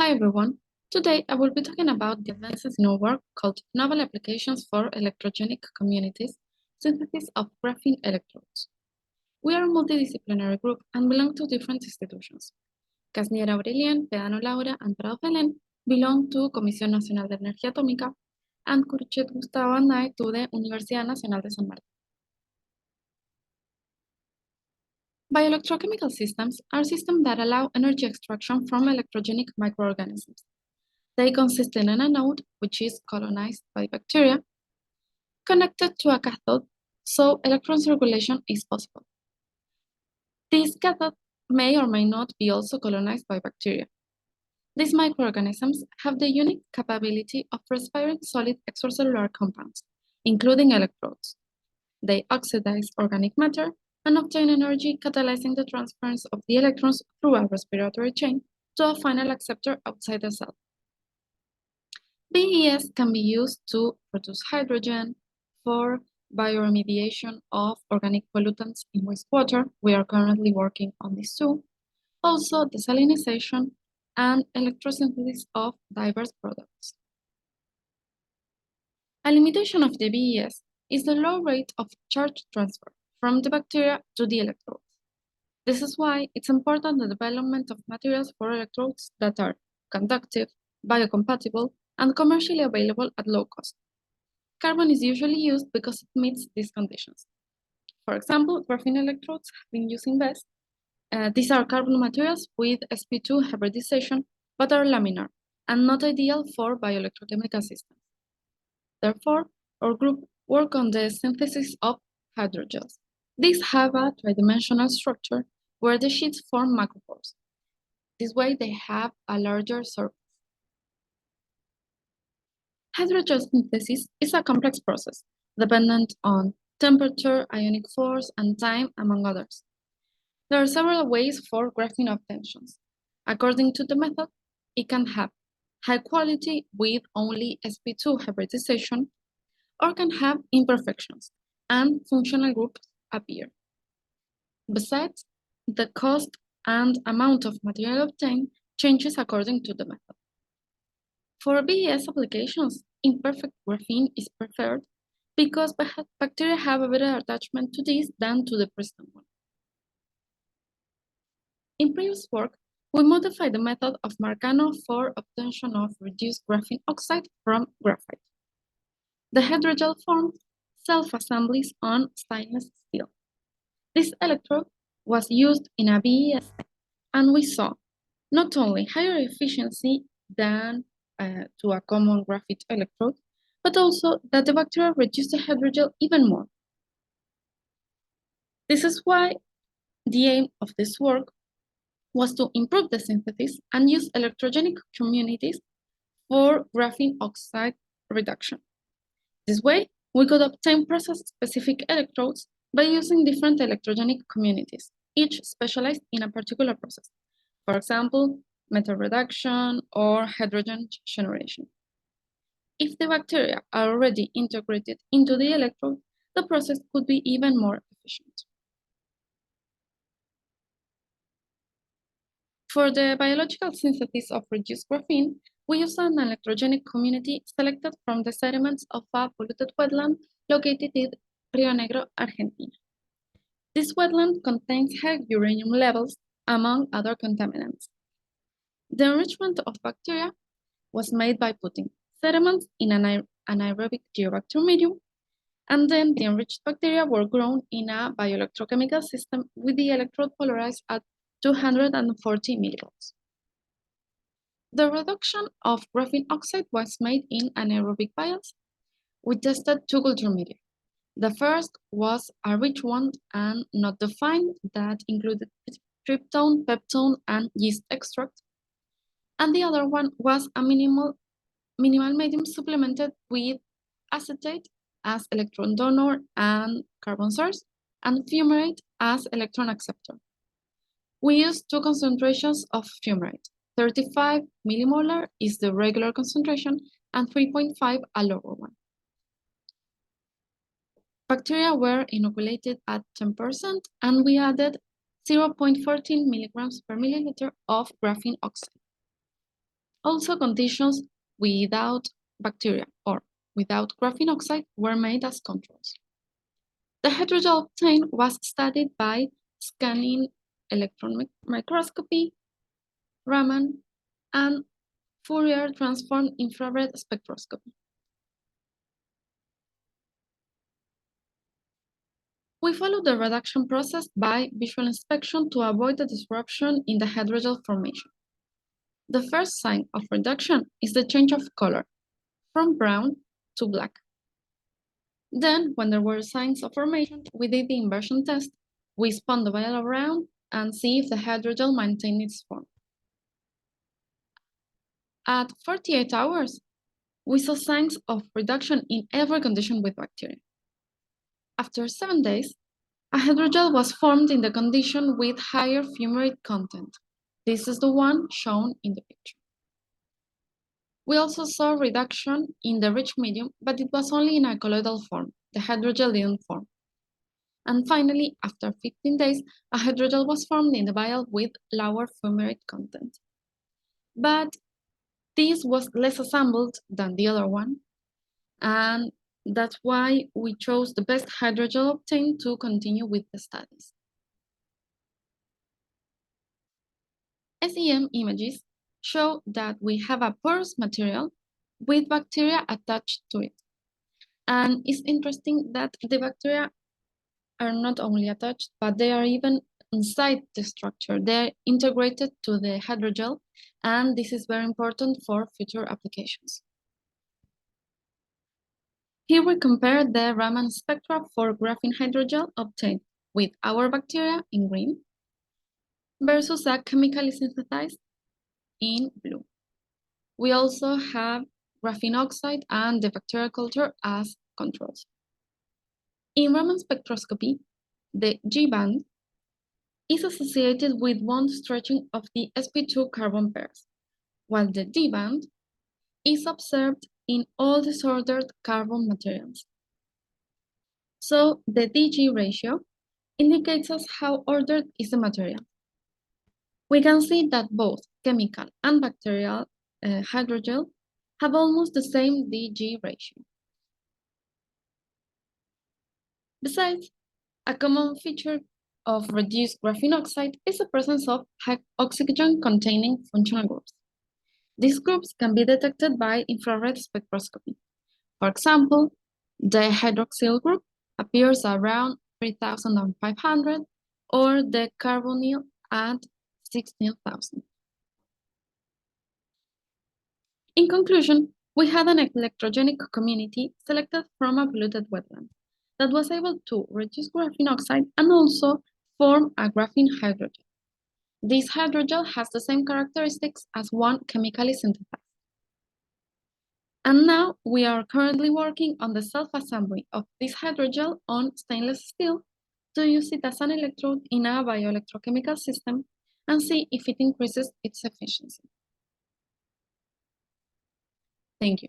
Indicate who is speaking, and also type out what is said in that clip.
Speaker 1: Hi everyone. Today I will be talking about the advances in our work called Novel Applications for Electrogenic Communities, Synthesis of Graphene Electrodes. We are a multidisciplinary group and belong to different institutions. Casnier Aurelien, Pedano Laura, and Prado Helen belong to Comisión Nacional de Energía Atómica, and Curchet Gustavo and I to the Universidad Nacional de San Martín. Bioelectrochemical systems are systems that allow energy extraction from electrogenic microorganisms. They consist in an anode, which is colonized by bacteria, connected to a cathode, so electron circulation is possible. This cathode may or may not be also colonized by bacteria. These microorganisms have the unique capability of respiring solid extracellular compounds, including electrodes. They oxidize organic matter and obtain energy, catalyzing the transference of the electrons through a respiratory chain to a final acceptor outside the cell. BES can be used to produce hydrogen, for bioremediation of organic pollutants in wastewater. We are currently working on this too. Also, desalinization and electrosynthesis of diverse products. A limitation of the BES is the low rate of charge transfer from the bacteria to the electrodes. This is why it's important the development of materials for electrodes that are conductive, biocompatible, and commercially available at low cost. Carbon is usually used because it meets these conditions. For example, graphene electrodes have been used in best. These are carbon materials with sp2 hybridization, but are laminar and not ideal for bioelectrochemical systems. Therefore, our group worked on the synthesis of hydrogels. These have a tridimensional structure where the sheets form macropores. This way, they have a larger surface. Hydrogel synthesis is a complex process, dependent on temperature, ionic force, and time, among others. There are several ways for graphene obtentions. According to the method, it can have high quality with only sp2 hybridization, or can have imperfections, and functional groups appear. Besides, the cost and amount of material obtained changes according to the method. For BES applications, imperfect graphene is preferred because bacteria have a better attachment to this than to the pristine one. In previous work, we modified the method of Marcano for obtention of reduced graphene oxide from graphite. The hydrogel formed self-assemblies on stainless steel. This electrode was used in a BES, and we saw not only higher efficiency than to a common graphite electrode, but also that the bacteria reduced the hydrogel even more. This is why the aim of this work was to improve the synthesis and use electrogenic communities for graphene oxide reduction. This way, we could obtain process-specific electrodes by using different electrogenic communities, each specialized in a particular process. For example, metal reduction or hydrogen generation. If the bacteria are already integrated into the electrode, the process could be even more efficient. For the biological synthesis of reduced graphene, we use an electrogenic community selected from the sediments of a polluted wetland located in Rio Negro, Argentina. This wetland contains high uranium levels, among other contaminants. The enrichment of bacteria was made by putting sediments in an anaerobic geobacter medium, and then the enriched bacteria were grown in a bioelectrochemical system with the electrode polarized at 240 millivolts. The reduction of graphene oxide was made in anaerobic vials. We tested two culture media. The first was a rich one and not defined that included tryptone, peptone, and yeast extract. And the other one was a minimal medium supplemented with acetate as electron donor and carbon source, and fumarate as electron acceptor. We used two concentrations of fumarate. 35 millimolar is the regular concentration, and 3.5 a lower one. Bacteria were inoculated at 10%, and we added 0.14 milligrams per milliliter of graphene oxide. Also, conditions without bacteria or without graphene oxide were made as controls. The hydrogel obtained was studied by scanning electron microscopy, Raman, and Fourier transform infrared spectroscopy. We follow the reduction process by visual inspection to avoid the disruption in the hydrogel formation. The first sign of reduction is the change of color from brown to black. Then, when there were signs of formation, we did the inversion test. We spun the vial around and see if the hydrogel maintained its form. At 48 hours, we saw signs of reduction in every condition with bacteria. After 7 days, a hydrogel was formed in the condition with higher fumarate content. This is the one shown in the picture. We also saw reduction in the rich medium, but it was only in a colloidal form. The hydrogel didn't form. And finally, after 15 days, a hydrogel was formed in the vial with lower fumarate content. But this was less assembled than the other one, and that's why we chose the best hydrogel obtained to continue with the studies. SEM images show that we have a porous material with bacteria attached to it. And it's interesting that the bacteria are not only attached, but they are even inside the structure. They're integrated to the hydrogel, and this is very important for future applications. Here we compare the Raman spectra for graphene hydrogel obtained with our bacteria in green versus a chemically synthesized in blue. We also have graphene oxide and the bacterial culture as controls. In Raman spectroscopy, the G band is associated with bond stretching of the sp2 carbon pairs, while the D band is observed in all disordered carbon materials. So the DG ratio indicates us how ordered is the material. We can see that both chemical and bacterial hydrogel have almost the same DG ratio. Besides, a common feature of reduced graphene oxide is the presence of oxygen-containing functional groups. These groups can be detected by infrared spectroscopy. For example, the hydroxyl group appears around 3,500 or the carbonyl at 16,000. In conclusion, we had an electrogenic community selected from a polluted wetland that was able to reduce graphene oxide and also form a graphene hydrogel. This hydrogel has the same characteristics as one chemically synthesized. And now we are currently working on the self-assembly of this hydrogel on stainless steel to use it as an electrode in a bioelectrochemical system and see if it increases its efficiency. Thank you.